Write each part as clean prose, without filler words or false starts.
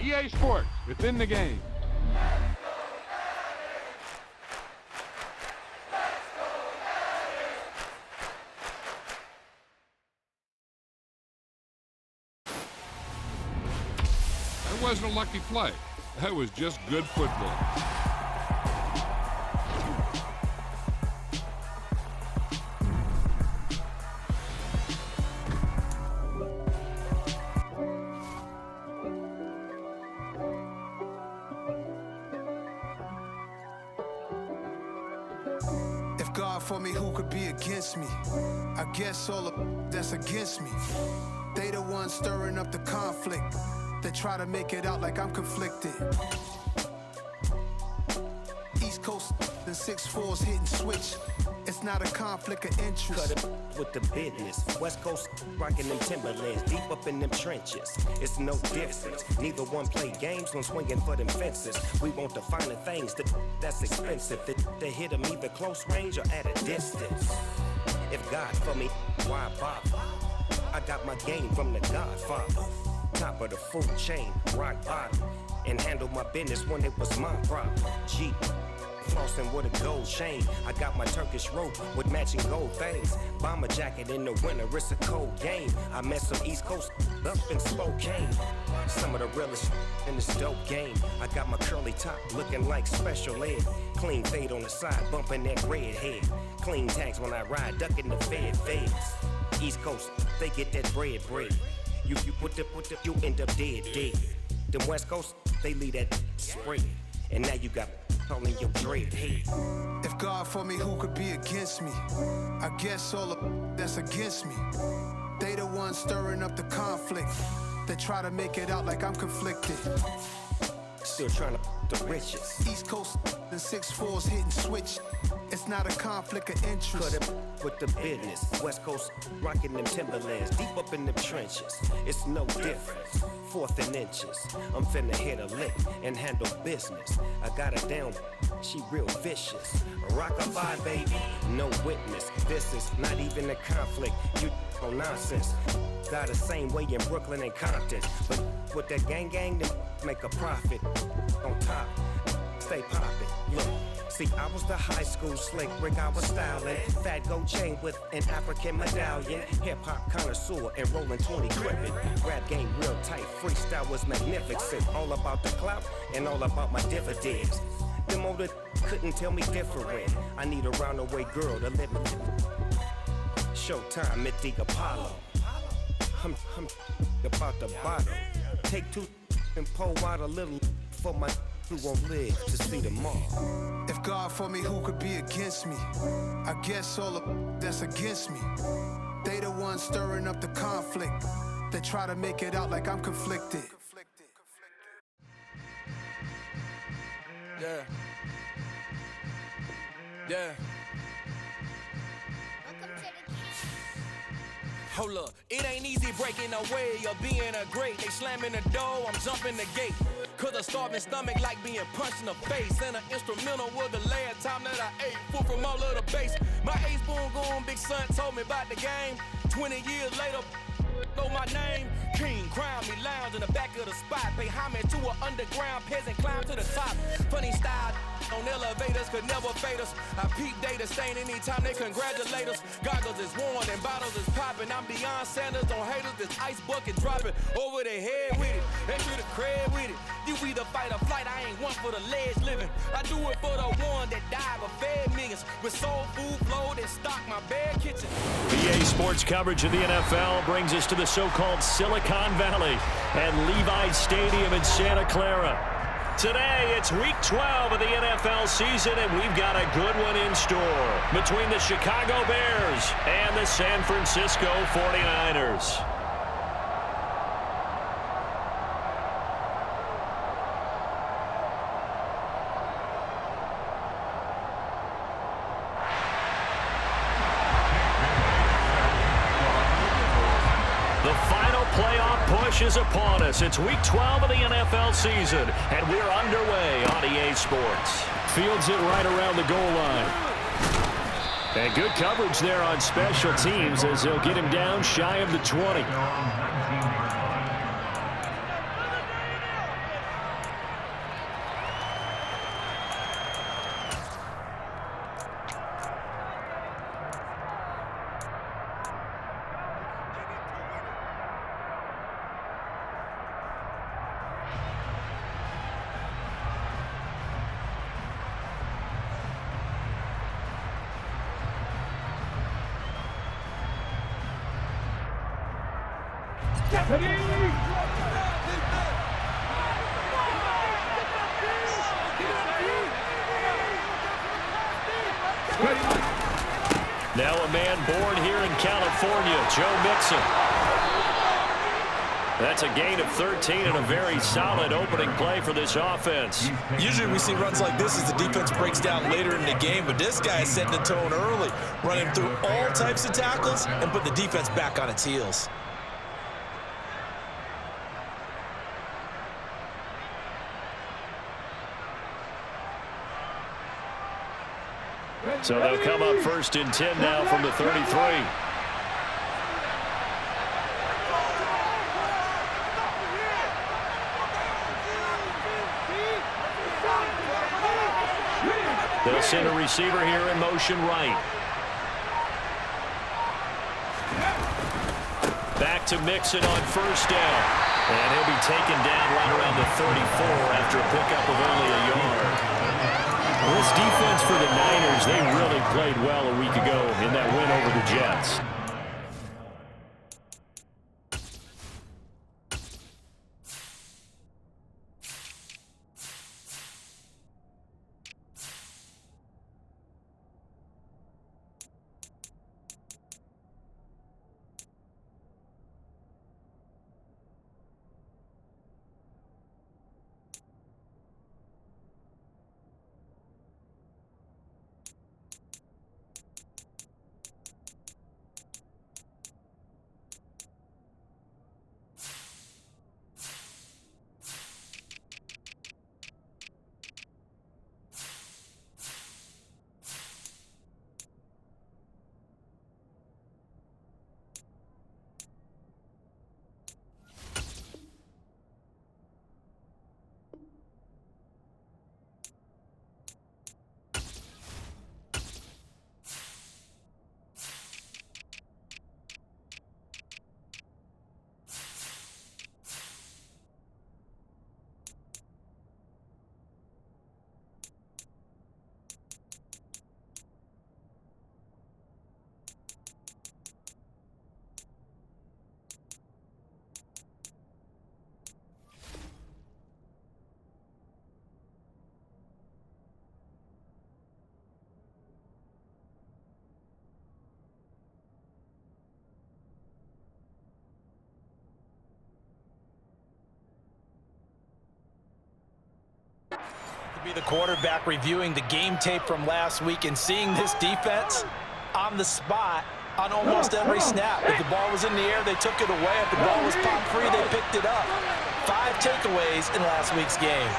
EA Sports. It's in the game. That wasn't a lucky play. That was just good football. If God for me, who could be against me? I guess all of that's against me. They the ones stirring up the conflict. They try to make it out like I'm conflicted. East Coast and 6'4's hitting switch. It's not a conflict of interest. Cut it with the business. West Coast rocking them Timberlands, deep up in them trenches. It's no difference. Neither one play games when swinging for them fences. We want the finer things that's expensive. They hit them either close range or at a distance. If God for me, why bother? I got my game from the Godfather. Top of the food chain, rock bottom. And handle my business when it was my problem. G. Flossing with a gold chain. I got my Turkish rope with matching gold things. Bomber jacket in the winter, it's a cold game. I met some East Coast up in Spokane. Some of the realest in this dope game. I got my curly top looking like special ed. Clean fade on the side, bumping that red head. Clean tags when I ride, ducking the feds. East Coast, they get that bread. You you end up dead. Them West Coast, they leave that spray. And now you got all in your dread head. If God for me, who could be against me? I guess all of that's against me. They the ones stirring up the conflict. They try to make it out like I'm conflicted. Still trying to the riches. East Coast and 6'4's hitting switch. It's not a conflict of interest. Cut it with the business. West Coast rocking them Timberlands, deep up in them trenches. It's no difference. 4th and inches. I'm finna hit a lick and handle business. I got her down, she real vicious. Rock-a-bye, baby, no witness. This is not even a conflict. You no nonsense. Got the same way in Brooklyn and Compton. But with that gang, then make a profit. On top, stay poppin'. Look. See, I was the high school slick Rick, I was styling. Fat gold chain with an African medallion. Hip-hop connoisseur and rolling 20 gripping. Rap game real tight, freestyle was magnificent. All about the clout and all about my dividends. Them older couldn't tell me different. I need a roundaway girl to live with. Showtime at the Apollo. I'm about the bottom. Take 2 and pull out a little for my who won't live to see tomorrow. If God for me, who could be against me? I guess all of that's against me. They the ones stirring up the conflict. They try to make it out like I'm conflicted. Yeah. Hold up, it ain't easy breaking away or being a great. They slamming the door, I'm jumping the gate. Cause a starving stomach like being punched in the face. And an instrumental was the last time that I ate. Food from all of the bass. My ace boom goon, big son told me about the game. 20 years later, know my name. King, crown me, lounge in the back of the spot. Pay homage to an underground peasant, climb to the top. Funny style on elevators could never fade us. I peep data stain anytime they congratulate us. Goggles is worn and bottles is popping. I'm Deion Sanders on haters, this ice bucket dropping over their head with it. They should have cred with it. You either fight or flight, I ain't one for the ledge living. I do it for the one that died but fed millions. With soul food flowed and stocked my bad kitchen. EA Sports coverage of the NFL brings us to the so-called Silicon Valley at Levi's Stadium in Santa Clara. Today, it's Week 12 of the NFL season, and we've got a good one in store between the Chicago Bears and the San Francisco 49ers. The final playoff push is upon us. It's Week 12 of the NFL season, and we're underway on EA Sports. Fields it right around the goal line. And good coverage there on special teams as they'll get him down shy of the 20. Now a man born here in California, Joe Mixon. That's a gain of 13 and a very solid opening play for this offense. Usually we see runs like this as the defense breaks down later in the game, but this guy is setting the tone early, running through all types of tackles and putting the defense back on its heels. So they'll come up 1st and 10 now from the 33. They'll send a receiver here in motion right. Back to Mixon on 1st down. And he'll be taken down right around the 34 after a pickup of only a yard. This defense for the Niners, they really played well a week ago in that win over the Jets. Be the quarterback reviewing the game tape from last week and seeing this defense on the spot on almost every snap. If the ball was in the air, they took it away. If the ball was pop free, they picked it up. 5 takeaways in last week's game.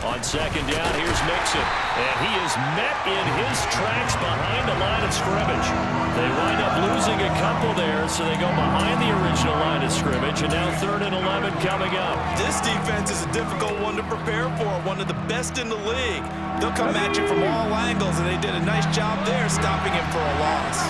On 2nd down, here's Mixon. And he is met in his tracks behind the line of scrimmage. They wind up losing a couple there, so they go behind the original line of scrimmage, and now 3rd and 11 coming up. This defense is a difficult one to prepare for, one of the best in the league. They'll come at you from all angles, and they did a nice job there stopping him for a loss.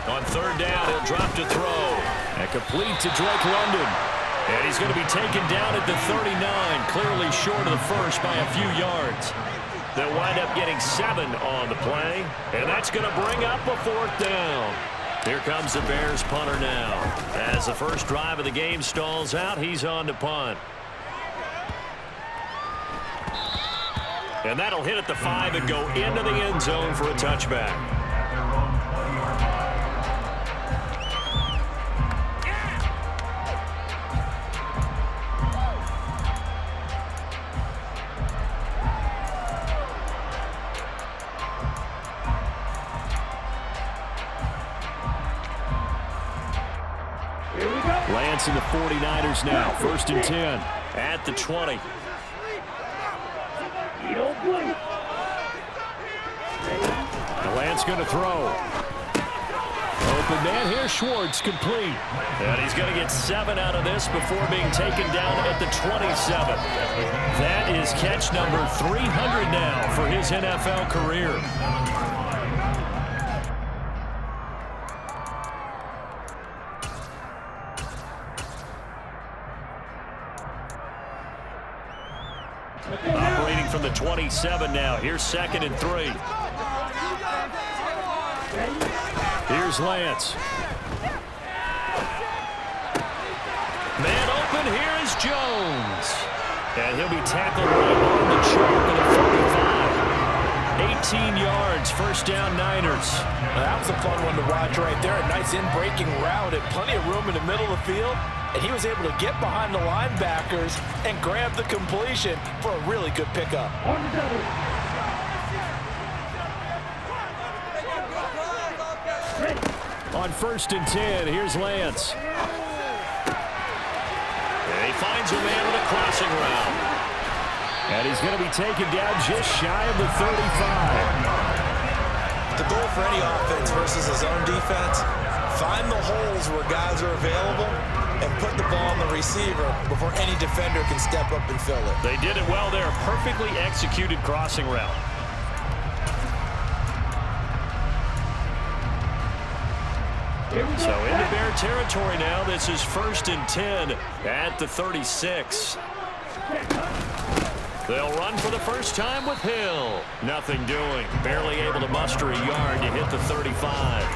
On 3rd down, he'll drop to throw. And complete to Drake London. And he's going to be taken down at the 39, clearly short of the first by a few yards. They'll wind up getting 7 on the play, and that's going to bring up a 4th down. Here comes the Bears punter now. As the first drive of the game stalls out, he's on to punt. And that'll hit at the 5 and go into the end zone for a touchback. Lance and the 49ers now. 1st and 10 at the 20. Lance going to throw. Oh, open man. Here's Schwartz, complete. And he's going to get 7 out of this before being taken down at the 27. That is catch number 300 now for his NFL career. Operating from the 27 now. Here's 2nd and 3. Here's Lance. Man open, here is Jones. And he'll be tackled right on the chalk at the 45. 18 yards, first down Niners. Well, that was a fun one to watch right there. A nice in-breaking route and plenty of room in the middle of the field. And he was able to get behind the linebackers and grab the completion for a really good pickup. On 1st and 10, here's Lance. And he finds a man with a crossing route. And he's going to be taken down just shy of the 35. The goal for any offense versus his own defense, find the holes where guys are available and put the ball on the receiver before any defender can step up and fill it. They did it well there. Perfectly executed crossing route. So into Bear territory now. This is 1st and 10 at the 36. They'll run for the first time with Hill. Nothing doing. Barely able to muster a yard to hit the 35.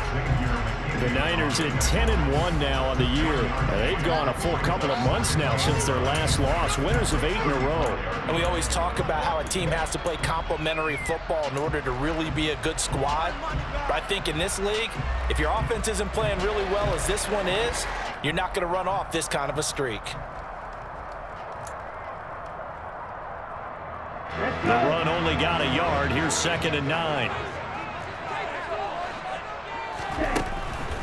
The Niners at 10-1 now on the year. And they've gone a full couple of months now since their last loss. Winners of 8 in a row. And we always talk about how a team has to play complementary football in order to really be a good squad. But I think in this league, if your offense isn't playing really well as this one is, you're not going to run off this kind of a streak. The run only got a yard. Here's 2nd and 9.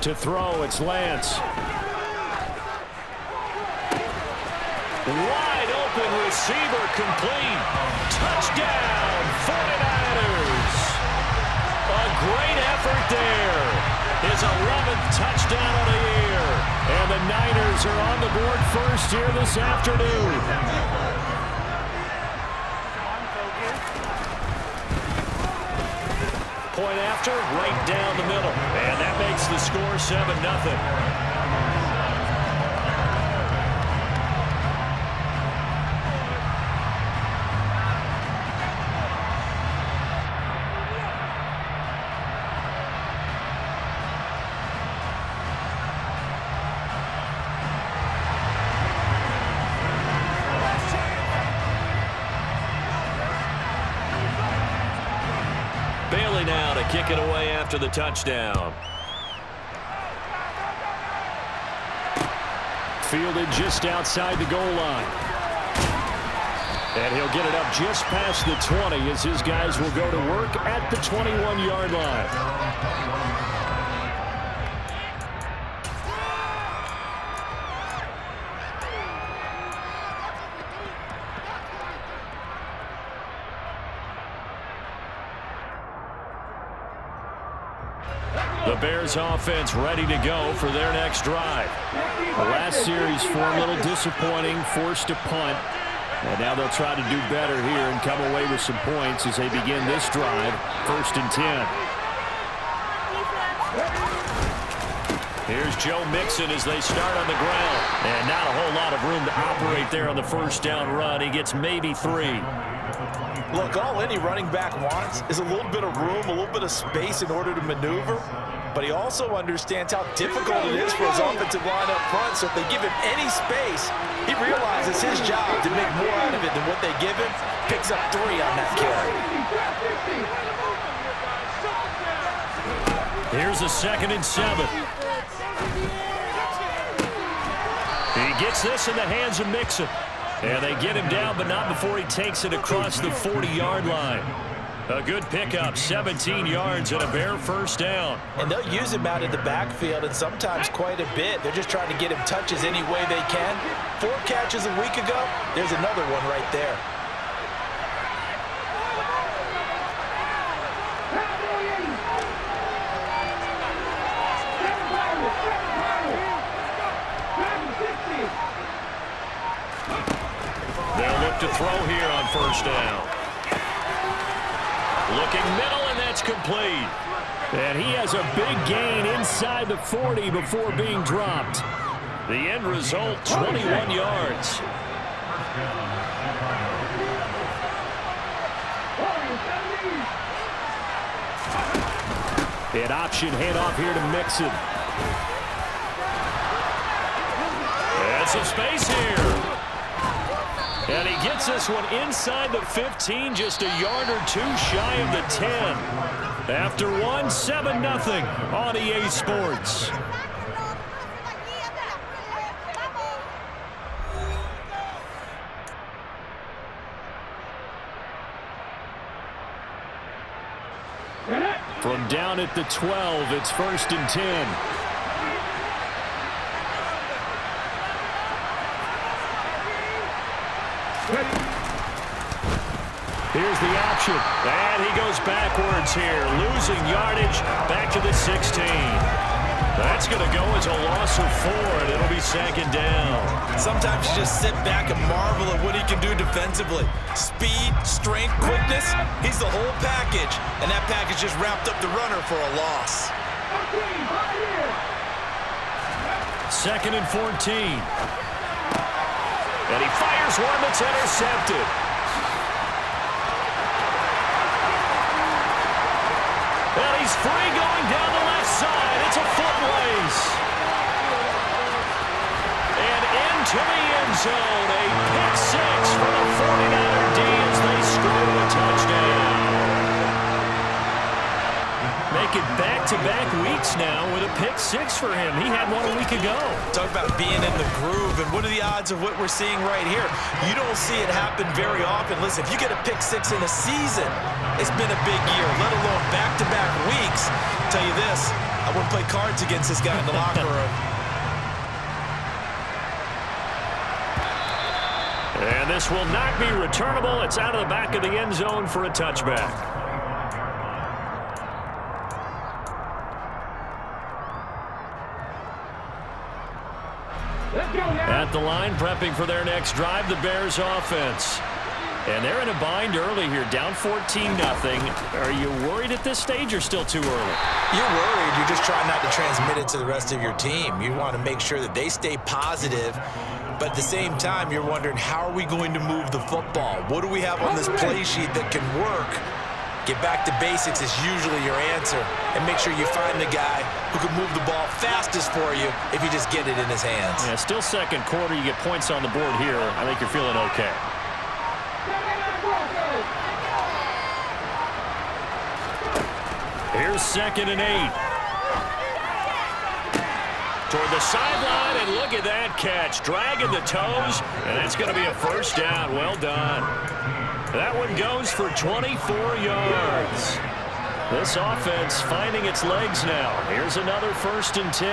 To throw, it's Lance. Wide open receiver, complete. Touchdown, 49ers. A great effort there. His 11th touchdown of the year. And the Niners are on the board first here this afternoon. Point after, right down the middle. And that makes the score 7-0. Bailey now to kick it away after the touchdown. Fielded just outside the goal line. And he'll get it up just past the 20 as his guys will go to work at the 21-yard line. The Bears offense ready to go for their next drive. The last series for a little disappointing, forced a punt. And now they'll try to do better here and come away with some points as they begin this drive, 1st and 10. Here's Joe Mixon as they start on the ground. And not a whole lot of room to operate there on the first down run. He gets maybe 3. Look, all any running back wants is a little bit of room, a little bit of space in order to maneuver. But he also understands how difficult it is for his offensive line up front. So if they give him any space, he realizes his job to make more out of it than what they give him. Picks up 3 on that carry. Here's a 2nd and 7. He gets this in the hands of Mixon. And they get him down, but not before he takes it across the 40-yard line. A good pickup, 17 yards and a Bear first down. And they'll use him out of the backfield, and sometimes quite a bit. They're just trying to get him touches any way they can. 4 catches a week ago, there's another one right there. start to throw here on first down. Looking middle, and that's complete. And he has a big gain inside the 40 before being dropped. The end result, 21 yards. An option handoff here to Mixon. And some space here. And he gets this one inside the 15, just a yard or two shy of the 10. After one, 7-0 on EA Sports. From down at the 12, it's 1st and 10. Here's the option, and he goes backwards here, losing yardage back to the 16. That's going to go as a loss of 4, and it'll be 2nd down. Sometimes you just sit back and marvel at what he can do defensively. Speed, strength, quickness, he's the whole package, and that package just wrapped up the runner for a loss. 2nd and 14. And he fires one that's intercepted. And he's free going down the left side. It's a foot race. And into the end zone. A pick 6 for the 49er D as they score a touchdown. Make it back-to-back weeks now with a pick 6 for him. He had one a week ago. Talk about being in the groove, and what are the odds of what we're seeing right here? You don't see it happen very often. Listen, if you get a pick 6 in a season, it's been a big year, let alone back-to-back weeks. I'll tell you this, I wouldn't play cards against this guy in the locker room. And this will not be returnable. It's out of the back of the end zone for a touchback. At the line, prepping for their next drive, the Bears offense. And they're in a bind early here, down 14-0. Are you worried at this stage or still too early? You're worried. You're just trying not to transmit it to the rest of your team. You want to make sure that they stay positive, but at the same time, you're wondering, how are we going to move the football? What do we have on this play sheet that can work? Get back to basics is usually your answer, and make sure you find the guy who can move the ball fastest for you if you just get it in his hands. Yeah, still second quarter. You get points on the board here. I think you're feeling okay. Here's 2nd and 8. Toward the sideline, and look at that catch. Dragging the toes, and that's going to be a first down. Well done. That one goes for 24 yards. This offense finding its legs now. Here's another 1st and 10.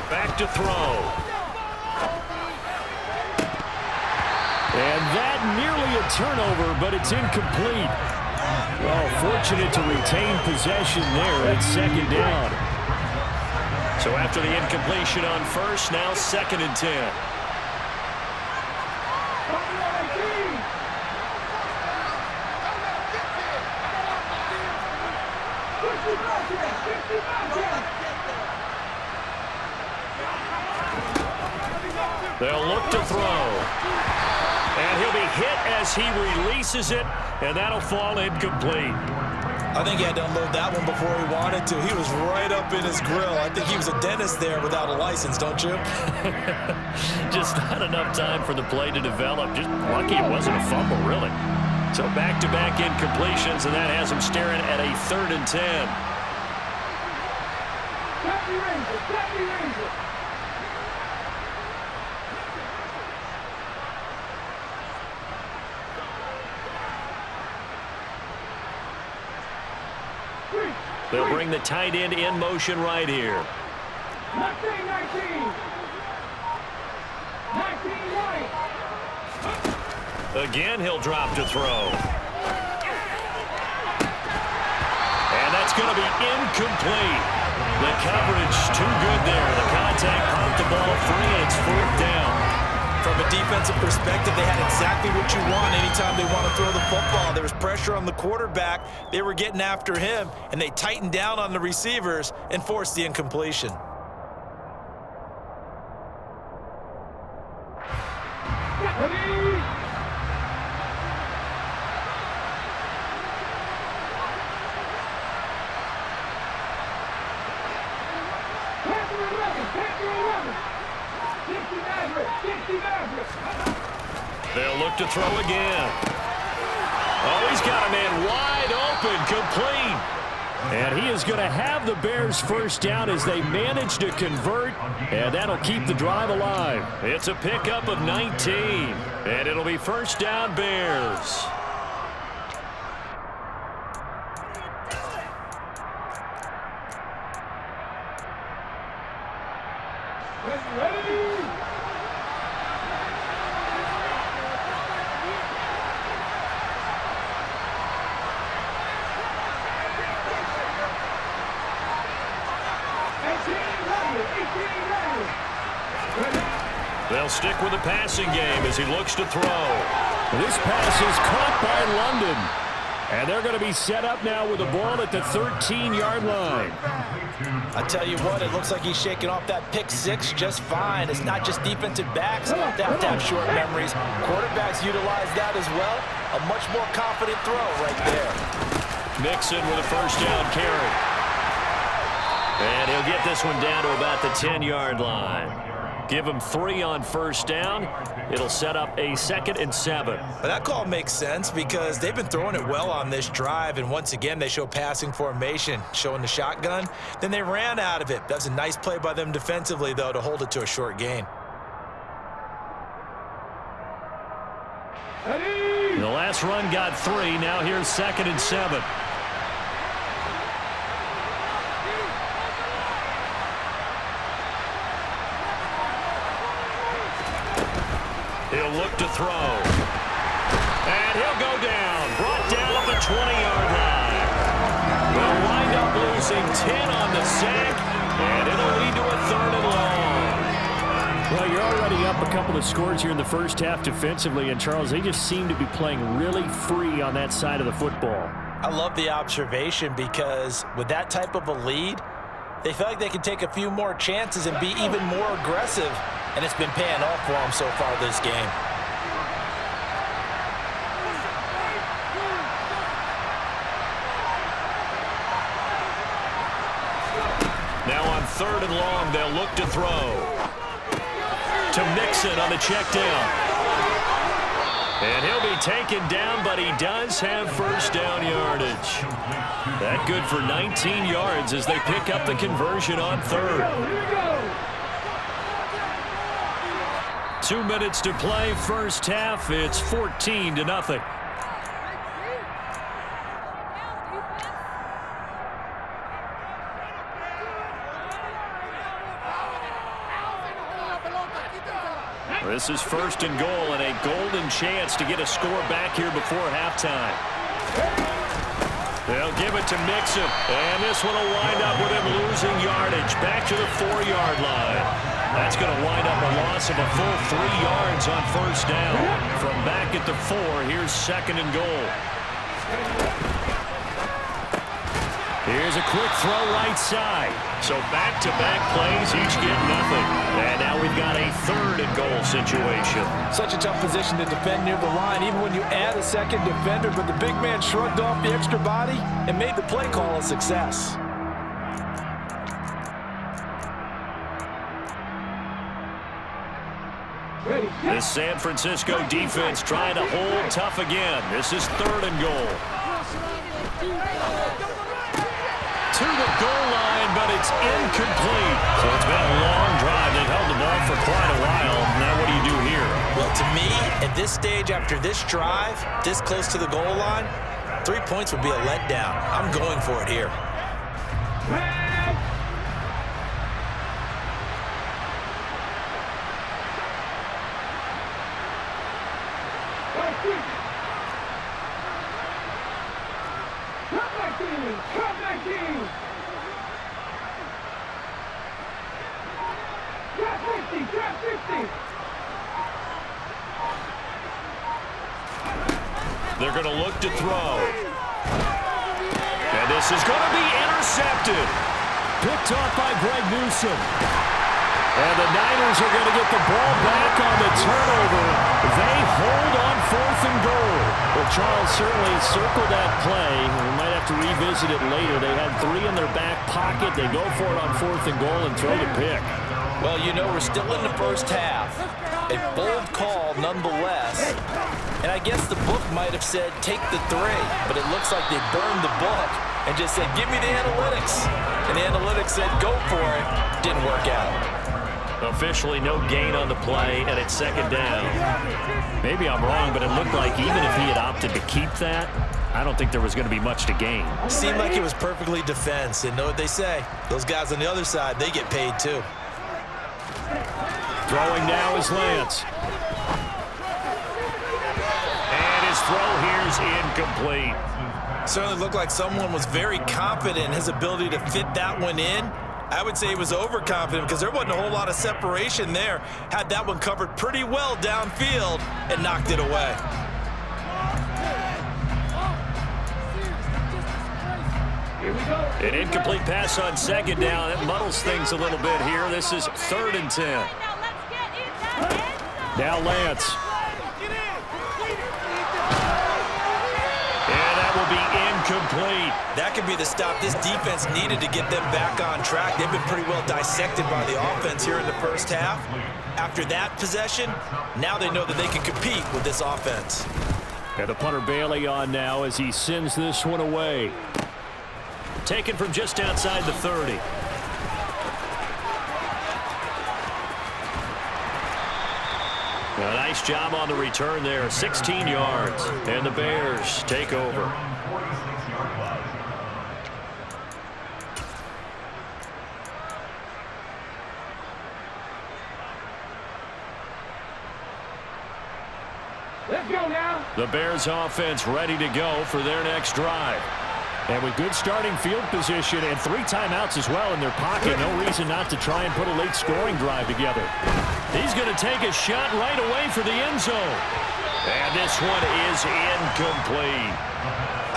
Back to throw. And that nearly a turnover, but it's incomplete. Well, fortunate to retain possession there. It's 2nd down. So after the incompletion on first, now 2nd and 10. They'll look to throw. And he'll be hit as he releases it, and that'll fall incomplete. I think he had to unload that one before he wanted to. He was right up in his grill. I think he was a dentist there without a license, don't you? Just not enough time for the play to develop. Just lucky it wasn't a fumble, really. So back-to-back incompletions, and that has him staring at a 3rd and 10. They'll bring the tight end in motion right here. 19 right. Again, he'll drop to throw. And that's going to be incomplete. The coverage too good there. The contact popped the ball free, and it's 4th down. From a defensive perspective, they had exactly what you want anytime they want to throw the football. There was pressure on the quarterback. They were getting after him, and they tightened down on the receivers and forced the incompletion. They'll look to throw again. Oh, he's got a man wide open, complete. And he is going to have the Bears first down as they manage to convert, and that'll keep the drive alive. It's a pickup of 19, and it'll be first down Bears. They'll stick with the passing game as he looks to throw. This pass is caught by London. And they're going to be set up now with the ball at the 13-yard line. I tell you what, it looks like he's shaking off that pick six just fine. It's not just defensive backs that have to have short memories. Quarterbacks utilize that as well. A much more confident throw right there. Mixon with a first down carry. And he'll get this one down to about the 10-yard line. Give him 3 on first down. It'll set up a 2nd and 7. But that call makes sense because they've been throwing it well on this drive, and once again they show passing formation, showing the shotgun. Then they ran out of it. That was a nice play by them defensively, though, to hold it to a short gain. The last run got 3. Now here's 2nd and 7. He'll look to throw. And he'll go down. Brought down at the 20-yard line. They'll wind up losing 10 on the sack, and it'll lead to a 3rd and long. Well, you're already up a couple of scores here in the first half defensively, and Charles, they just seem to be playing really free on that side of the football. I love the observation because with that type of a lead, they feel like they can take a few more chances and be even more aggressive. And it's been paying off for them so far this game. Now on 3rd and long, they'll look to throw. To Mixon on the check down. And he'll be taken down, but he does have first down yardage. That good for 19 yards as they pick up the conversion on 3rd. 2 minutes to play, first half. It's 14-0. This is 1st and goal and a golden chance to get a score back here before halftime. They'll give it to Mixon, and this one will wind up with him losing yardage back to the 4-yard line. That's going to wind up a loss of a full 3 yards on first down. From back at the 4, here's 2nd and goal. Here's a quick throw right side. So back-to-back plays, each get nothing. And now we've got a 3rd and goal situation. Such a tough position to defend near the line, even when you add a second defender, but the big man shrugged off the extra body and made the play call a success. This San Francisco defense trying to hold tough again. This is 3rd and goal. To the goal line, but it's incomplete. So it's been a long drive. They've held the ball for quite a while. Now what do you do here? Well, to me, at this stage, after this drive, this close to the goal line, 3 points would be a letdown. I'm going for it here. They're going to look to throw. And this is going to be intercepted. Picked off by Greg Newsome. And the Niners are going to get the ball back on the turnover. They hold on 4th and goal. Well, Charles certainly circled that play. We might have to revisit it later. They had 3 in their back pocket. They go for it on 4th and goal and throw the pick. Well, you know, we're still in the first half. A bold call nonetheless. And I guess the book might have said take the 3, but it looks like they burned the book and just said give me the analytics. And the analytics said go for it. Didn't work out. Officially no gain on the play, and it's 2nd down. Maybe I'm wrong, but it looked like even if he had opted to keep that, I don't think there was going to be much to gain. Seemed like it was perfectly defense. And know what they say? Those guys on the other side, they get paid too. Throwing now is Lance. And his throw here is incomplete. Certainly looked like someone was very confident in his ability to fit that one in. I would say he was overconfident because there wasn't a whole lot of separation there. Had that one covered pretty well downfield and knocked it away. An incomplete pass on 2nd down. It muddles things a little bit here. This is 3rd and 10. Now Lance. And that will be incomplete. That could be the stop this defense needed to get them back on track. They've been pretty well dissected by the offense here in the first half. After that possession, now they know that they can compete with this offense. And the punter Bailey on now as he sends this one away. Taken from just outside the 30. A nice job on the return there. 16 yards. And the Bears take over. Let's go now. The Bears offense ready to go for their next drive. And with good starting field position and 3 timeouts as well in their pocket, no reason not to try and put a late scoring drive together. He's going to take a shot right away for the end zone. And this one is incomplete.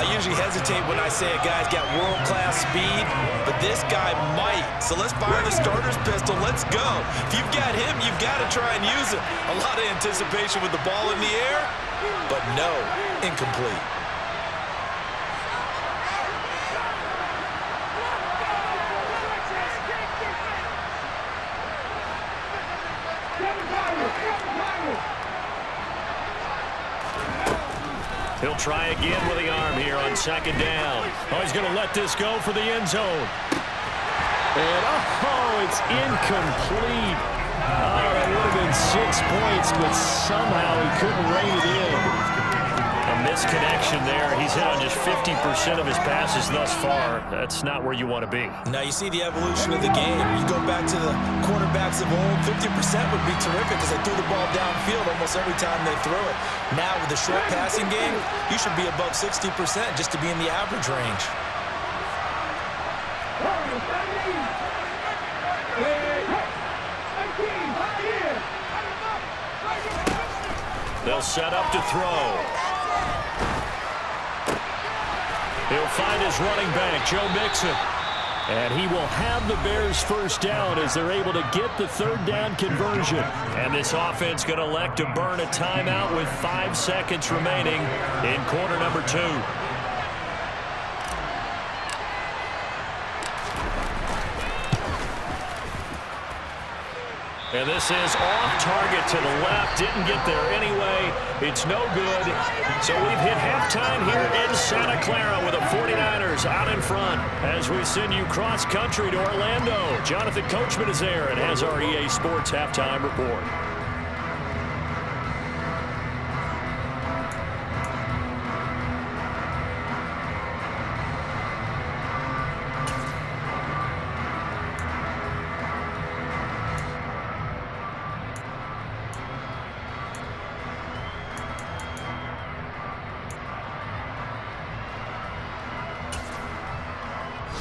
I usually hesitate when I say a guy's got world-class speed, but this guy might. So let's fire the starter's pistol. Let's go. If you've got him, you've got to try and use it. A lot of anticipation with the ball in the air, but no, incomplete. He'll try again with the arm here on 2nd down. Oh, he's going to let this go for the end zone. And, oh, it's incomplete. Oh, that would have been 6 points, but somehow he couldn't rein it in. A misconnection there. He's hit on just 50% of his passes thus far. That's not where you want to be. Now you see the evolution of the game. You go back to the quarterbacks of old, 50% would be terrific because they threw the ball downfield almost every time they threw it. Now with the short passing game, you should be above 60% just to be in the average range. They'll set up to throw. He'll find his running back, Joe Mixon. And he will have the Bears first down as they're able to get the 3rd down conversion. And this offense going to elect to burn a timeout with 5 seconds remaining in quarter number 2. And this is off target to the left. Didn't get there anyway. It's no good. So we've hit halftime here in Santa Clara with the 49ers out in front as we send you cross country to Orlando. Jonathan Coachman is there and has our EA Sports halftime report.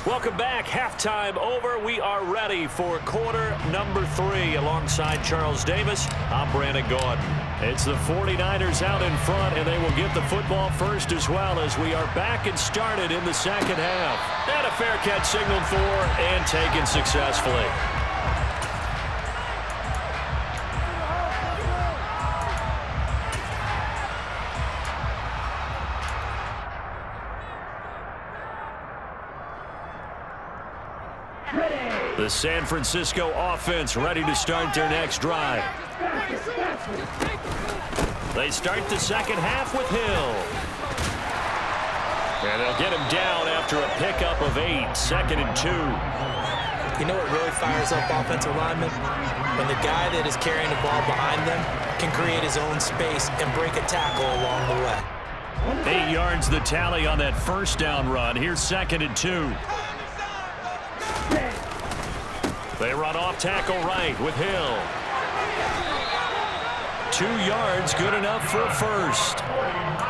Welcome back. Halftime over. We are ready for quarter number 3. Alongside Charles Davis, I'm Brandon Gordon. It's the 49ers out in front, and they will get the football first as well as we are back and started in the second half. And a fair catch signaled for and taken successfully. The San Francisco offense ready to start their next drive. They start the second half with Hill. And they'll get him down after a pickup of 8, 2nd and 2. You know what really fires up offensive linemen? When the guy that is carrying the ball behind them can create his own space and break a tackle along the way. 8 yards the tally on that first down run. Here's 2nd and 2. They run off tackle right with Hill. 2 yards, good enough for a first.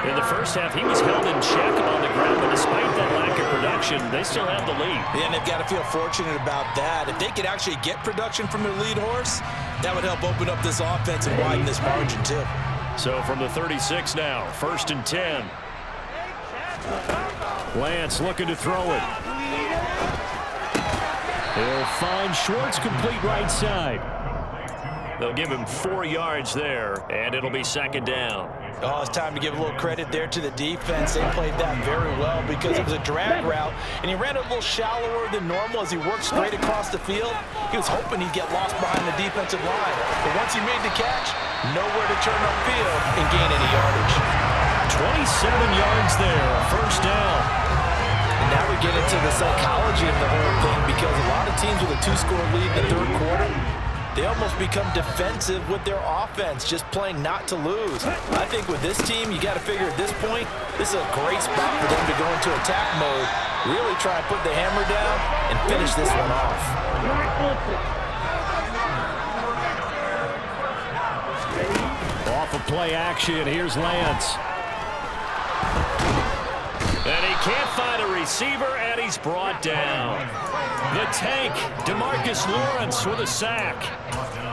In the first half, he was held in check on the ground, but despite that lack of production, they still have the lead. Yeah, and they've got to feel fortunate about that. If they could actually get production from their lead horse, that would help open up this offense and widen this margin too. So from the 36 now, 1st and 10. Lance looking to throw it. He'll find Schwartz complete right side. They'll give him 4 yards there, and it'll be 2nd down. Oh, it's time to give a little credit there to the defense. They played that very well because it was a drag route, and he ran a little shallower than normal as he worked straight across the field. He was hoping he'd get lost behind the defensive line, but once he made the catch, nowhere to turn upfield and gain any yardage. 27 yards there, 1st down. And now we get into the psychology of the whole thing because a lot of teams with a 2-score lead in the 3rd quarter, they almost become defensive with their offense, just playing not to lose. I think with this team, you got to figure at this point, this is a great spot for them to go into attack mode, really try and put the hammer down and finish this one off. Off of play action, here's Lance. And he can't find a receiver, and he's brought down. The tank, DeMarcus Lawrence with a sack.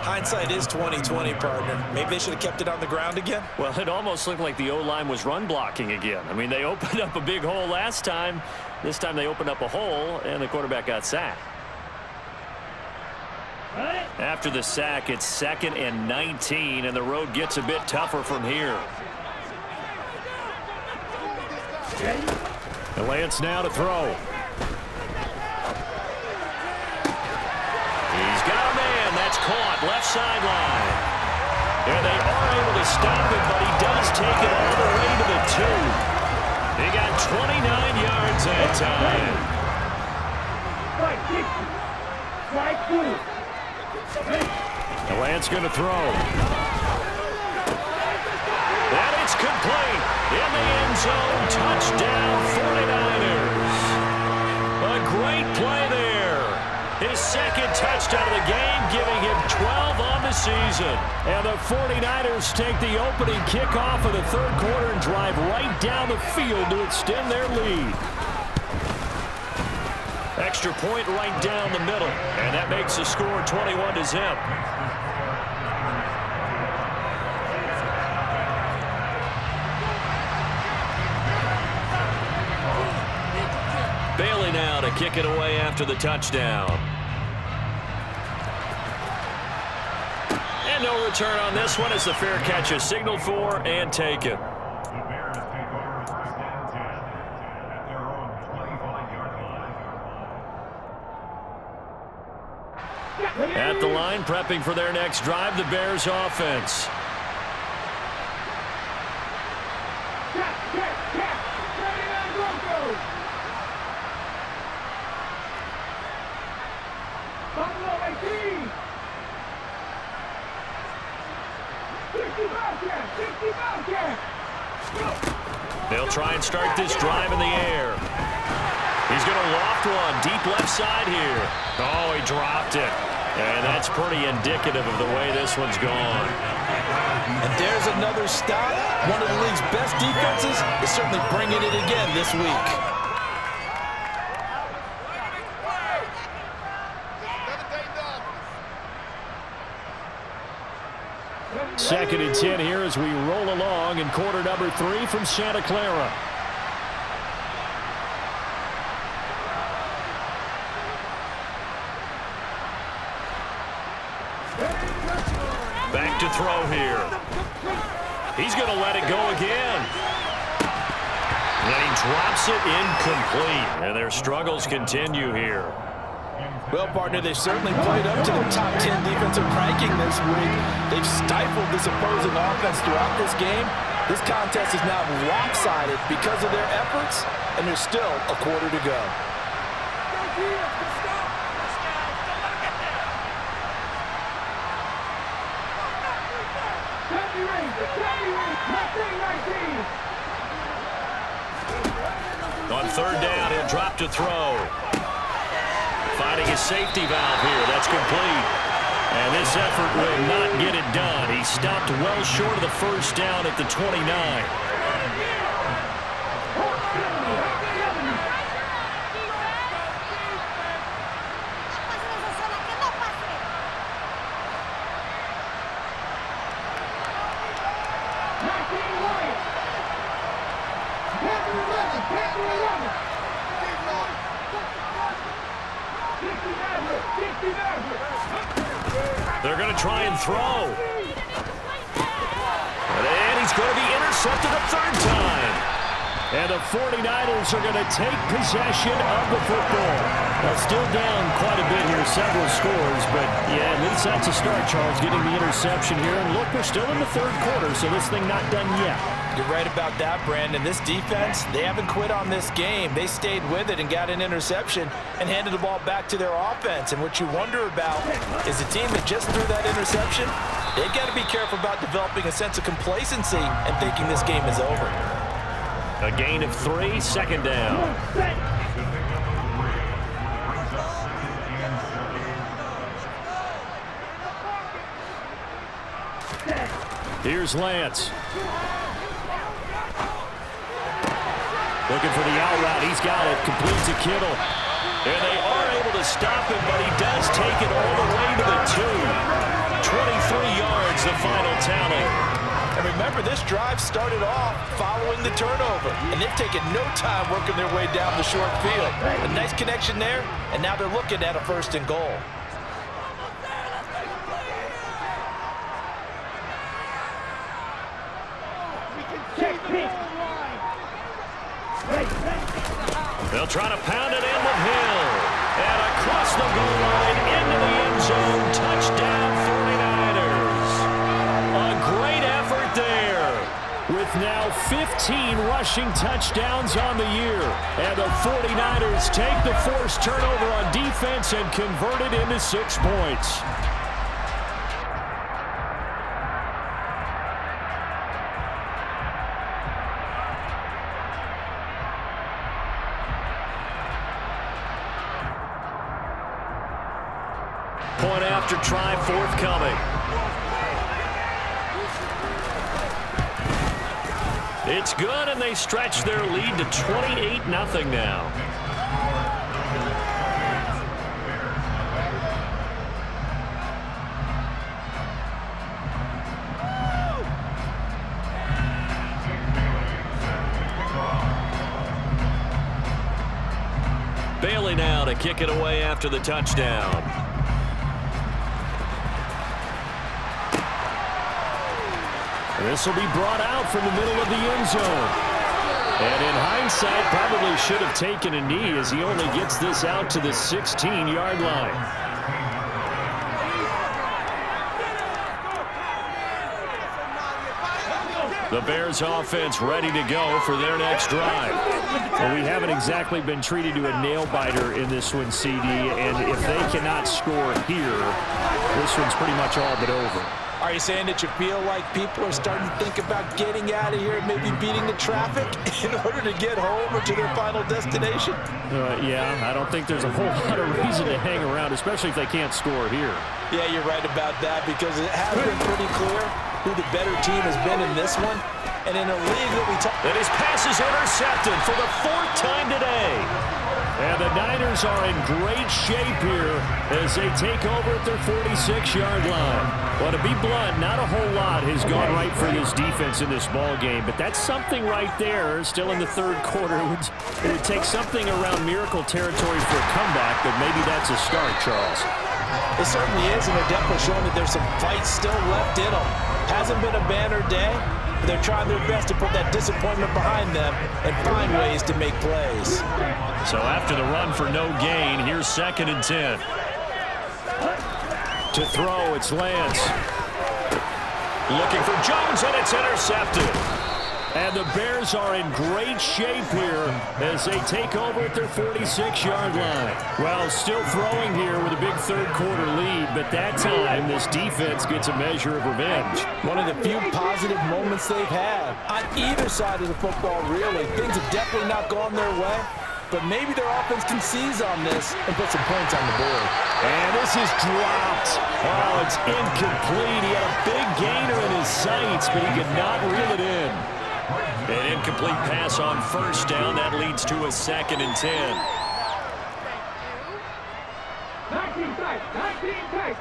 Hindsight is 20/20, partner. Maybe they should have kept it on the ground again. Well, it almost looked like the O-line was run blocking again. I mean, they opened up a big hole last time. This time they opened up a hole, and the quarterback got sacked. After the sack, it's 2nd and 19, and the road gets a bit tougher from here. And Lance now to throw. He's got a man. That's caught. Left sideline. And they are able to stop him, but he does take it all the way to the 2. He got 29 yards that time. And Lance going to throw. And it's complete. In the end zone, touchdown 49ers. A great play there. His 2nd touchdown of the game, giving him 12 on the season. And the 49ers take the opening kickoff of the 3rd quarter and drive right down the field to extend their lead. Extra point right down the middle, and that makes the score 21-0. Bailey now to kick it away after the touchdown. And no return on this one as the fair catch is signaled for and taken. At the line, prepping for their next drive, the Bears offense. They'll try and start this drive in the air. He's going to loft one deep left side here. Oh, he dropped it. And that's pretty indicative of the way this one's gone. And there's another stop. One of the league's best defenses is certainly bringing it again this week. 2nd and 10 here as we roll along in quarter number 3 from Santa Clara. Back to throw here. He's going to let it go again. And he drops it incomplete. And their struggles continue here. Well, partner, they've certainly played up to their top 10 defensive ranking this week. They've stifled this opposing offense throughout this game. This contest is now lopsided because of their efforts, and there's still a quarter to go. On 3rd down, he'll drop to throw. Finding his safety valve here. That's complete. And this effort will not get it done. He stopped well short of the 1st down at the 29. They're going to try and throw. And he's going to be intercepted a 3rd time. And the 49ers are going to take possession of the football. Now, still down quite a bit here, several scores. But, yeah, at least that's a start, Charles, getting the interception here. And look, we're still in the 3rd quarter, so this thing not done yet. You're right about that, Brandon. This defense, they haven't quit on this game. They stayed with it and got an interception and handed the ball back to their offense. And what you wonder about is the team that just threw that interception, they've got to be careful about developing a sense of complacency and thinking this game is over. A gain of 3, 2nd down. Here's Lance. Looking for the out route. He's got it. Completes to Kittle. And they are able to stop him, but he does take it all the way to the 2. 23 yards, the final tally. And remember, this drive started off following the turnover. And they've taken no time working their way down the short field. A nice connection there, and now they're looking at a 1st and goal. They'll try to pound it in with Hill. And across the goal line into the end zone. Touchdown 49ers. A great effort there. With now 15 rushing touchdowns on the year. And the 49ers take the forced turnover on defense and convert it into 6 points. Point after try forthcoming. It's good, and they stretch their lead to 28-0 now. Bailey now to kick it away after the touchdown. This will be brought out from the middle of the end zone. And in hindsight, probably should have taken a knee as he only gets this out to the 16-yard line. The Bears offense ready to go for their next drive. Well, we haven't exactly been treated to a nail-biter in this one, CD, and if they cannot score here, this one's pretty much all but over. Are you saying that you feel like people are starting to think about getting out of here and maybe beating the traffic in order to get home or to their final destination? Yeah, I don't think there's a whole lot of reason to hang around, especially if they can't score here. Yeah, you're right about that because it has been pretty clear who the better team has been in this one. And in a league that we talk... And his pass is intercepted for the 4th time today. And the Niners are in great shape here as they take over at their 46-yard line. Well, to be blunt, not a whole lot has gone right for this defense in this ball game, but that's something right there. Still in the third quarter. It would take something around miracle territory for a comeback, but maybe that's a start, Charles. It certainly is, and they're definitely showing that there's some fight still left in them. Hasn't been a banner day, but they're trying their best to put that disappointment behind them and find ways to make plays. So after the run for no gain, here's 2nd and 10. To throw, it's Lance. Looking for Jones, and it's intercepted. And the Bears are in great shape here as they take over at their 46-yard line. Well, still throwing here with a big third-quarter lead, but that time this defense gets a measure of revenge. One of the few positive moments they've had on either side of the football, really. Things have definitely not gone their way, but maybe their offense can seize on this and put some points on the board. And this is dropped. Oh, it's incomplete. He had a big gainer in his sights, but he could not reel it in. An incomplete pass on 1st down. That leads to a 2nd and 10. 19 tight, 19 tight.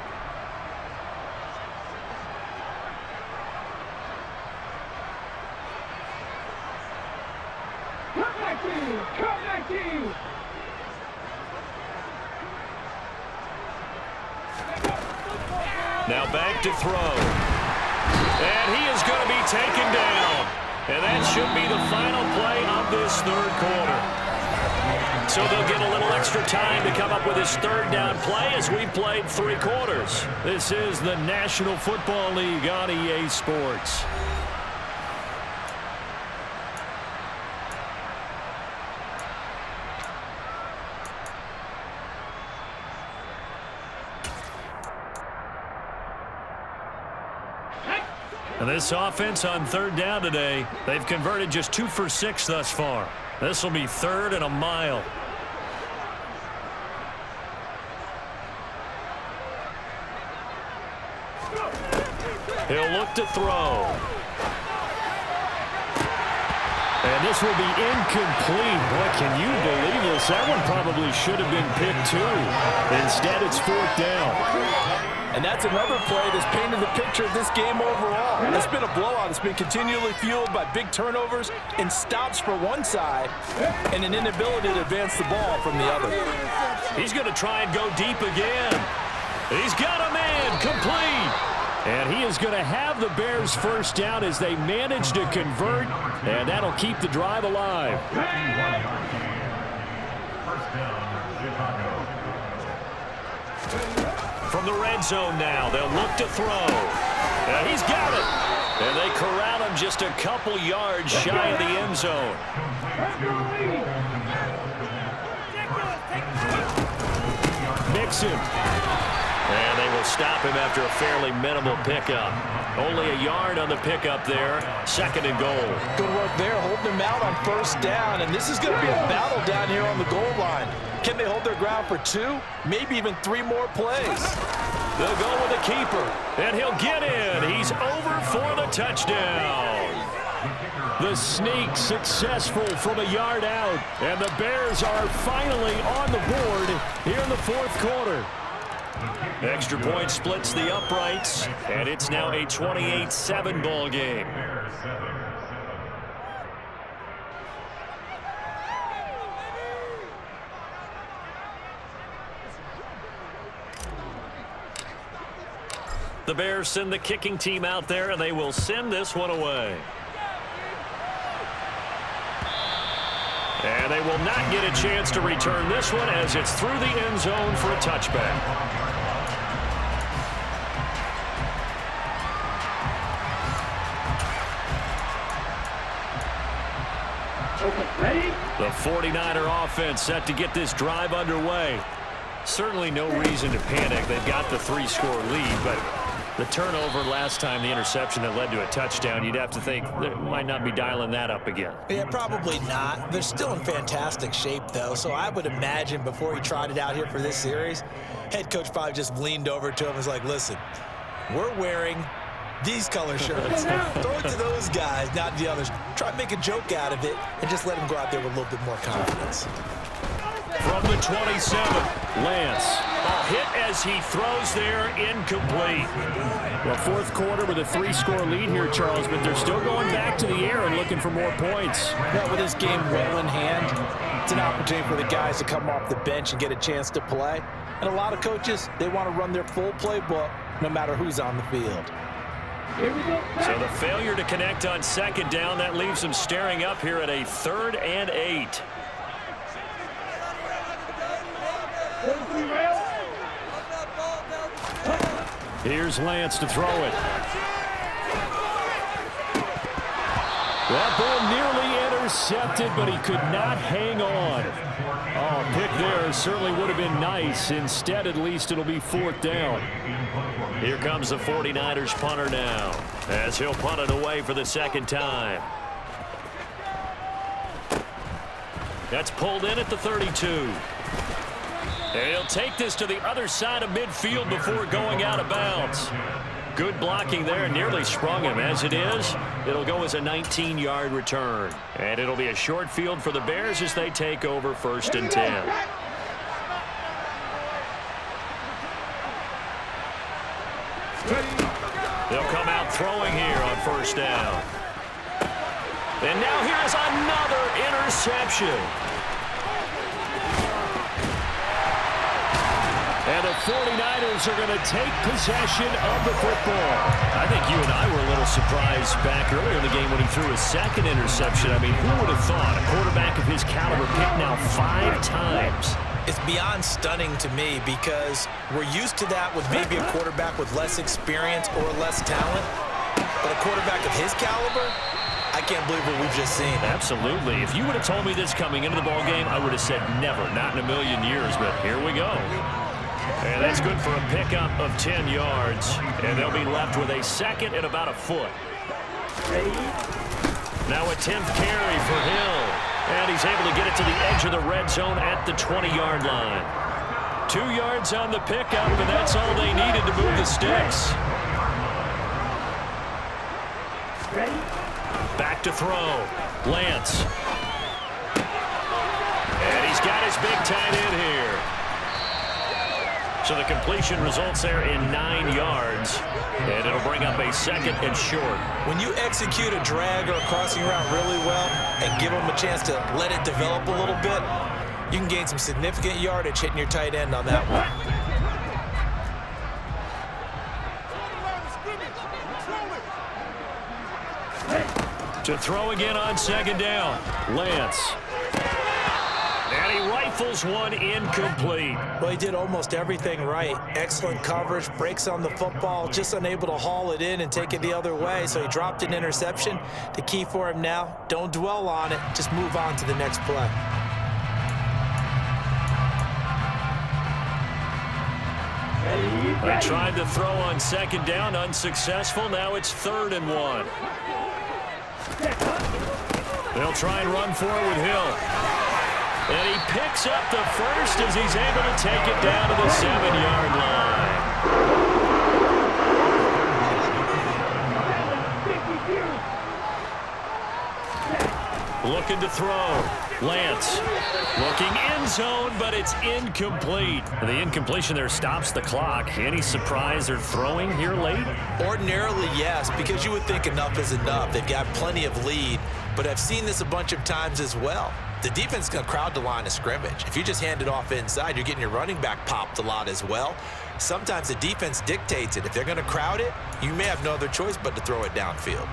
Come 19. Now back to throw. And he is going to be taken down. And that should be the final play of this third quarter. So they'll get a little extra time to come up with his 3rd down play as we played 3 quarters. This is the National Football League on EA Sports. And this offense on 3rd down today, they've converted just 2 for 6 thus far. This will be 3rd and a mile. He'll look to throw. And this will be incomplete. Boy, can you believe this? That one probably should have been picked too. Instead, it's 4th down. And that's another play that's painted the picture of this game overall. It's been a blowout. It's been continually fueled by big turnovers and stops for one side and an inability to advance the ball from the other. He's going to try and go deep again. He's got a man complete. And he is going to have the Bears 1st down as they manage to convert, and that'll keep the drive alive. From the red zone now, they'll look to throw. And he's got it. And they corral him just a couple yards shy of the end zone. Mixon. And they will stop him after a fairly minimal pickup. Only a yard on the pickup there. 2nd and goal. Good work there, holding him out on 1st down. And this is going to be a battle down here on the goal line. Can they hold their ground for 2, maybe even 3 more plays? They'll go with the keeper, and he'll get in. He's over for the touchdown. The sneak successful from a yard out, and the Bears are finally on the board here in the 4th quarter. Extra point splits the uprights, and it's now a 28-7 ball game. The Bears send the kicking team out there, and they will send this one away. And they will not get a chance to return this one as it's through the end zone for a touchback. The 49er offense set to get this drive underway. Certainly no reason to panic. They've got the 3-score lead, but the turnover last time, the interception that led to a touchdown, you'd have to think they might not be dialing that up again. Yeah, probably not. They're still in fantastic shape, though, so I would imagine before he tried it out here for this series, head coach probably just leaned over to him and was like, listen, we're wearing these color shirts. Throw it to those guys, not the others. Try to make a joke out of it and just let him go out there with a little bit more confidence. From the 27, Lance. A hit as he throws there, incomplete. Well, fourth quarter with a 3-score lead here, Charles, but they're still going back to the air and looking for more points. Yeah, with this game well in hand, it's an opportunity for the guys to come off the bench and get a chance to play. And a lot of coaches, they want to run their full playbook no matter who's on the field. So the failure to connect on second down, that leaves them staring up here at a 3rd and 8. Here's Lance to throw it. That ball nearly intercepted, but he could not hang on. Oh, pick there certainly would have been nice. Instead, at least it'll be 4th down. Here comes the 49ers punter now, as he'll punt it away for the 2nd time. That's pulled in at the 32. And he'll take this to the other side of midfield before going out of bounds. Good blocking there, nearly sprung him. As it is, it'll go as a 19-yard return. And it'll be a short field for the Bears as they take over 1st and 10. They'll come out throwing here on 1st down. And now here's another interception. And the 49ers are going to take possession of the football. I think you and I were a little surprised back earlier in the game when he threw his 2nd interception. I mean, who would have thought a quarterback of his caliber picked now 5 times? It's beyond stunning to me because we're used to that with maybe a quarterback with less experience or less talent. But a quarterback of his caliber, I can't believe what we've just seen. Absolutely. If you would have told me this coming into the ball game, I would have said never, not in a million years. But here we go. And that's good for a pickup of 10 yards. And they'll be left with a 2nd and about a foot. Now a 10th carry for Hill. And he's able to get it to the edge of the red zone at the 20-yard line. 2 yards on the pickup, and that's all they needed to move the sticks. Back to throw. Lance. And he's got his big tight end here. So the completion results there in 9 yards. And it'll bring up a 2nd and short. When you execute a drag or a crossing route really well and give them a chance to let it develop a little bit, you can gain some significant yardage hitting your tight end on that one. To throw again on 2nd down. Lance. And he rifles one incomplete. Well, he did almost everything right. Excellent coverage, breaks on the football, just unable to haul it in and take it the other way. So he dropped an interception. The key for him now, don't dwell on it. Just move on to the next play. They tried to throw on 2nd down, unsuccessful. Now it's 3rd and 1. They'll try and run for it with Hill. And he picks up the first as he's able to take it down to the 7-yard line. Looking to throw. Lance looking end zone, but it's incomplete. The incompletion there stops the clock. Any surprise they're throwing here late? Ordinarily, yes, because you would think enough is enough. They've got plenty of lead, but I've seen this a bunch of times as well. The defense is going to crowd the line of scrimmage. If you just hand it off inside, you're getting your running back popped a lot as well. Sometimes the defense dictates it. If they're going to crowd it, you may have no other choice but to throw it downfield.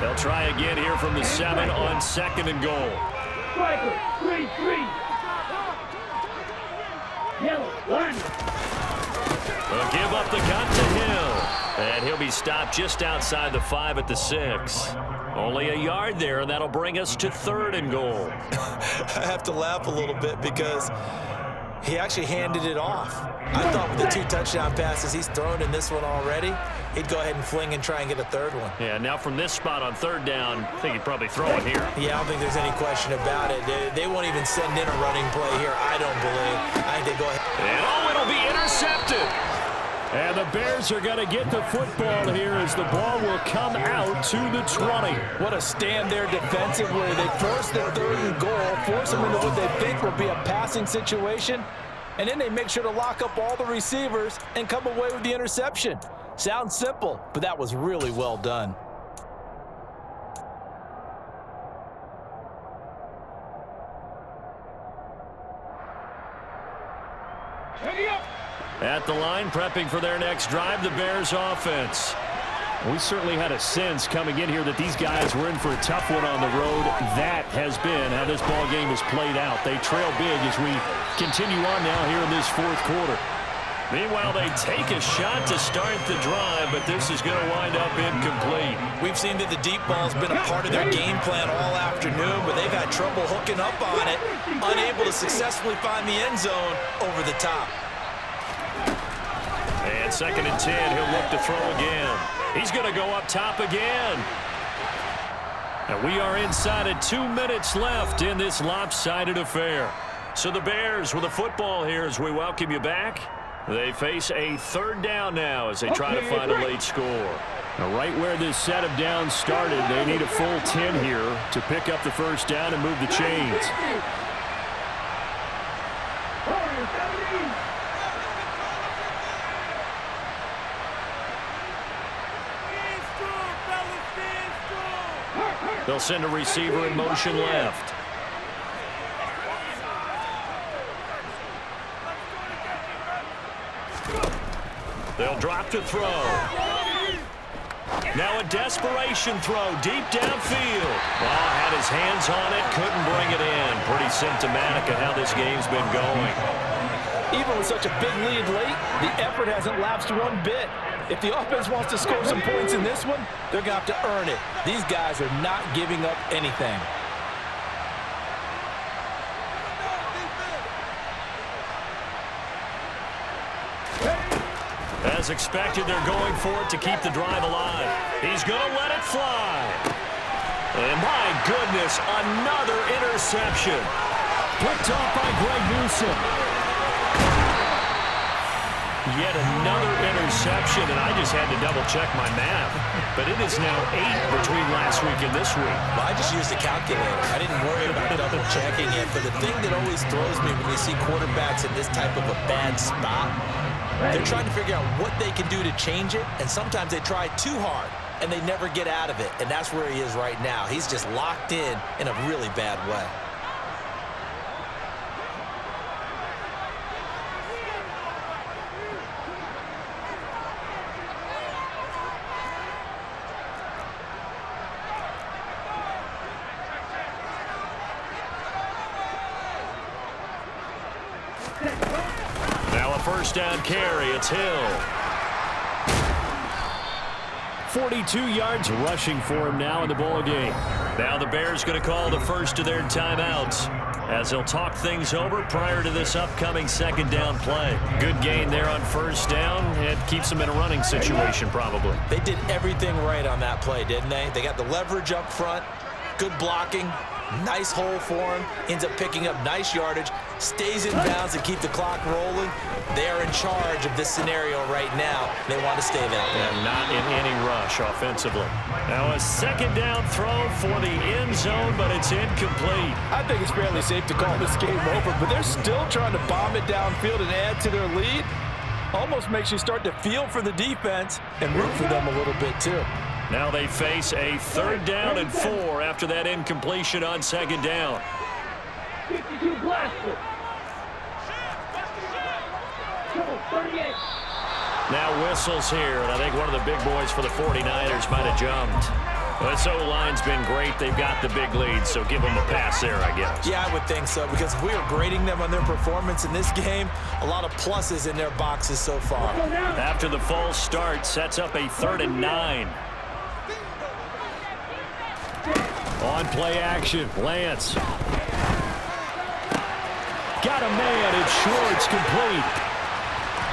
They'll try again here from the 7 on 2nd and goal. Striker, 3-3. Yellow, 1. They'll give up the gun to Hill. And he'll be stopped just outside the 5 at the 6. Only a yard there, and that'll bring us to 3rd and goal. I have to laugh a little bit because he actually handed it off. I thought with the 2 touchdown passes he's thrown in this one already, he'd go ahead and fling and try and get a 3rd one. Yeah, now from this spot on 3rd down, I think he'd probably throw it here. Yeah, I don't think there's any question about it. They won't even send in a running play here, I don't believe. I think they go ahead. And it'll be intercepted. And the Bears are going to get the football here as the ball will come out to the 20. What a stand there defensively. They force the 3rd and goal, force them into what they think will be a passing situation, and then they make sure to lock up all the receivers and come away with the interception. Sounds simple, but that was really well done. At the line, prepping for their next drive, the Bears offense. We certainly had a sense coming in here that these guys were in for a tough one on the road. That has been how this ball game has played out. They trail big as we continue on now here in this 4th quarter. Meanwhile, they take a shot to start the drive, but this is going to wind up incomplete. We've seen that the deep ball's been a part of their game plan all afternoon, but they've had trouble hooking up on it, unable to successfully find the end zone over the top. And 2nd and 10, he'll look to throw again. He's going to go up top again. And we are inside of 2 minutes left in this lopsided affair. So the Bears with the football here as we welcome you back. They face a 3rd down now as they try to find a late score. Now, right where this set of downs started, they need a full 10 here to pick up the 1st down and move the chains. They'll send a receiver in motion left. They'll drop to throw. Now a desperation throw deep downfield. Oh, had his hands on it, couldn't bring it in. Pretty symptomatic of how this game's been going. Even with such a big lead late, the effort hasn't lapsed one bit. If the offense wants to score some points in this one, they're going to have to earn it. These guys are not giving up anything. As expected, they're going for it to keep the drive alive. He's going to let it fly. And my goodness, another interception. Picked off by Greg Newsome. Yet another interception, and I just had to double-check my math. But it is now 8 between last week and this week. Well, I just used a calculator. I didn't worry about double-checking it. But the thing that always throws me when you see quarterbacks in this type of a bad spot, they're trying to figure out what they can do to change it, and sometimes they try too hard, and they never get out of it. And that's where he is right now. He's just locked in a really bad way. Now a 1st down carry. It's Hill. 42 yards rushing for him now in the ball game. Now the Bears going to call the first of their timeouts as they'll talk things over prior to this upcoming 2nd down play. Good gain there on 1st down. It keeps them in a running situation probably. They did everything right on that play, didn't they? They got the leverage up front, good blocking, nice hole for him, ends up picking up nice yardage, stays in bounds to keep the clock rolling. They are in charge of this scenario right now. They want to stay that way. And not in any rush offensively. Now a 2nd down throw for the end zone, but it's incomplete. I think it's fairly safe to call this game over, but they're still trying to bomb it downfield and add to their lead. Almost makes you start to feel for the defense and root for them a little bit too. Now they face a 3rd down and 4 after that incompletion on 2nd down. 52 blaster. 38. Now whistles here, and I think one of the big boys for the 49ers might have jumped. This O-line's been great. They've got the big lead, so give them a pass there, I guess. Yeah, I would think so, because if we are grading them on their performance in this game, a lot of pluses in their boxes so far. After the false start, sets up a 3rd and 9. On play action, Lance. Got a man, it's Schwartz complete.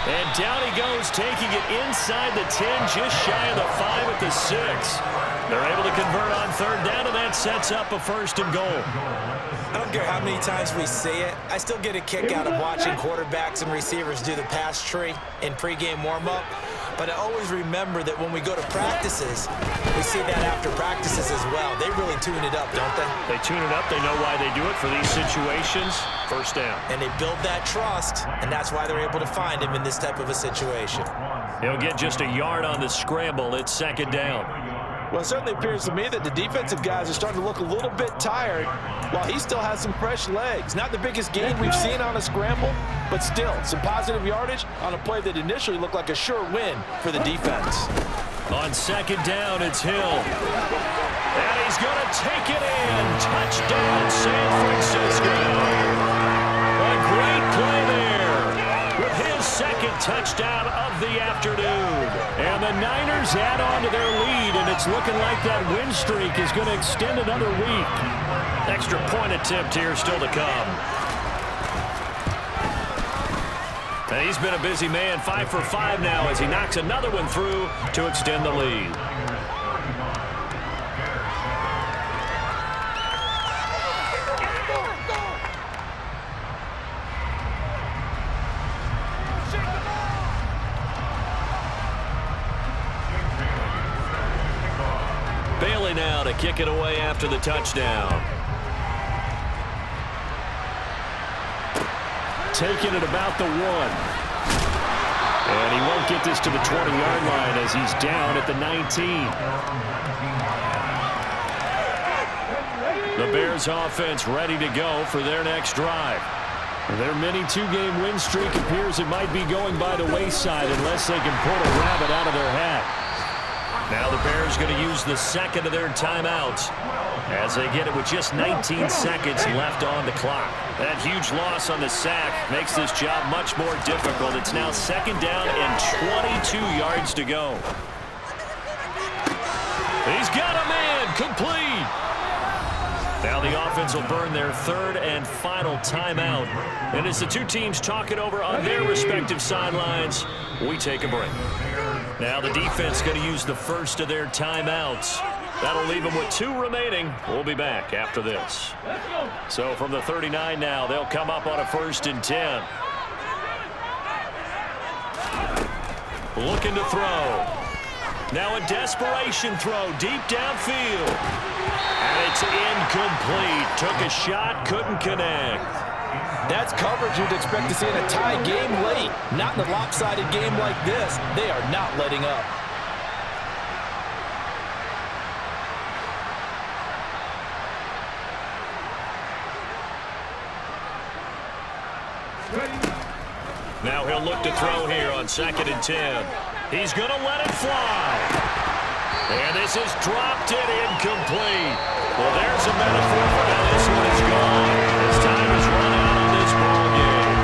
And down he goes, taking it inside the 10, just shy of the 5 at the 6. They're able to convert on third down, and that sets up a 1st and goal. I don't care how many times we see it. I still get a kick out of watching quarterbacks and receivers do the pass tree in pregame warm-up. But I always remember that when we go to practices, we see that after practices as well. They really tune it up, don't they? They tune it up. They know why they do it for these situations. 1st down. And they build that trust, and that's why they're able to find him in this type of a situation. He'll get just a yard on the scramble. It's 2nd down. Well, it certainly appears to me that the defensive guys are starting to look a little bit tired while he still has some fresh legs. Not the biggest gain we've seen on a scramble, but still some positive yardage on a play that initially looked like a sure win for the defense. On 2nd down, it's Hill. And he's going to take it in. Touchdown, San Francisco. A great play there with his 2nd touchdown of the afternoon. And the Niners add on to their lead, and it's looking like that win streak is going to extend another week. Extra point attempt here still to come. And he's been a busy man, 5 for 5 now as he knocks another one through to extend the lead. Bailey now to kick it away after the touchdown. Taking it about the 1. And he won't get this to the 20-yard line as he's down at the 19. The Bears offense ready to go for their next drive. Their mini 2-game win streak appears it might be going by the wayside unless they can pull a rabbit out of their hat. Now the Bears going to use the 2nd of their timeouts as they get it with just 19 seconds left on the clock. That huge loss on the sack makes this job much more difficult. It's now 2nd down and 22 yards to go. He's got a man complete. Now the offense will burn their 3rd and final timeout. And as the two teams talk it over on their respective sidelines, we take a break. Now the defense going to use the 1st of their timeouts. That'll leave them with 2 remaining. We'll be back after this. So from the 39 now, they'll come up on a 1st and 10. Looking to throw. Now a desperation throw deep downfield. And it's incomplete. Took a shot, couldn't connect. That's coverage you'd expect to see in a tie game late. Not in a lopsided game like this. They are not letting up. Now he'll look to throw here on 2nd and 10. He's going to let it fly. And this is dropped it incomplete. Well, there's a metaphor for how this one is gone. His time is run out on this ball game.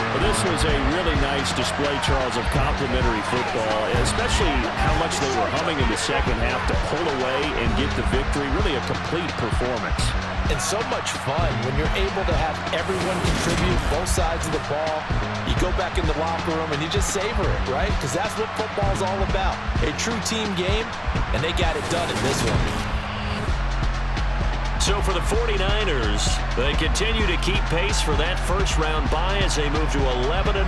Well, this was a really nice display, Charles, of complimentary football, especially how much they were humming in the 2nd half to pull away and get the victory. Really a complete performance. And so much fun when you're able to have everyone contribute both sides of the ball. You go back in the locker room and you just savor it, right? Because that's what football's all about. A true team game, and they got it done in this one. So for the 49ers, they continue to keep pace for that 1st-round bye as they move to 11-1.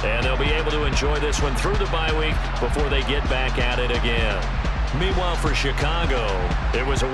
And they'll be able to enjoy this one through the bye week before they get back at it again. Meanwhile, for Chicago, it was a